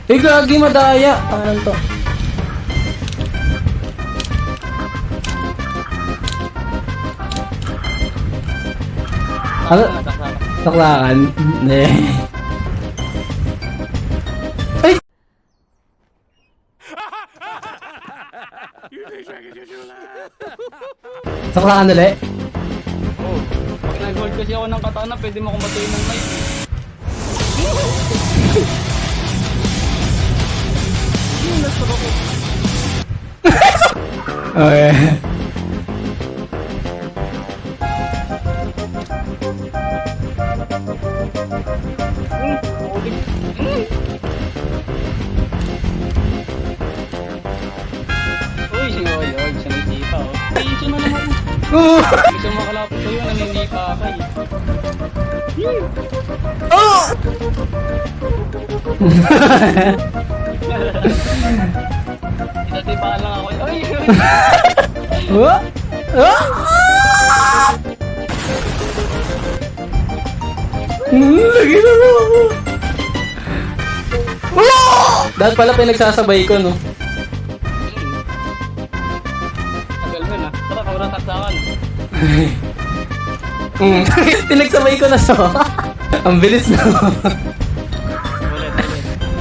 Eh, gagi madaya. Ano to? Ano? Taklakan? Hindi. Ay! Taklakan ulit? Oo. Pag nag-hold kasi ako ng katana, pwede mo akong matuloy ng mic. Yung nasa ko. Okay. Uy, si Oyoy, siya nagkita oh. Ay, siya na naman. Gusto mo makalapit sa'yo, naninita ka eh. Tinatipaan lang ako. Uy! Huh? Ah! Lagi na lang ako. Dahil pala pinagsasabay ko, no? Tagal mo na. Tara, kauratak sa akin. Pinagsabay ko na so. Ang bilis na. Ulit.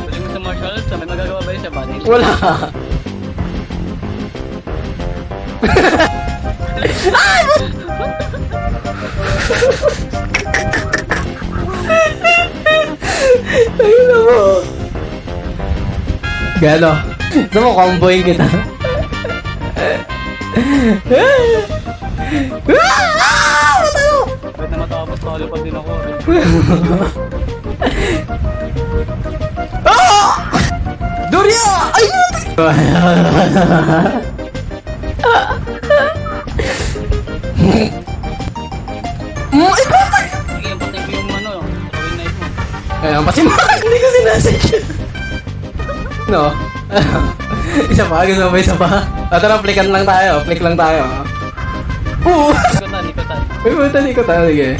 Tuloy mo sa martial arts, may magagawa ba yun sa body? Wala. Ayun na mo. Gano? Gusto mo comboing kita? Kahit na matapos, makalipad din ako. Doria! Ay! Sige, yung patay ko yung ano, throwing knife mo. Ayun, pasimulan! Hindi ko sinasadya. No? Isa pa? Gusto mo ba isa pa? Tara, flickan lang tayo. Flick lang tayo. Oo! Ikutan. Uy, buta ko tayo. Sige.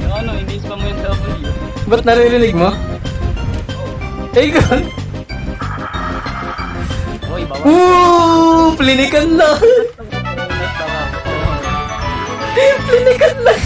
Yung ano, hindi spam mo yung W. Ba't naririnig mo? Eh, ikaw. Uy, bawal. Plinikan lang. Next, baka. Plinikan lang.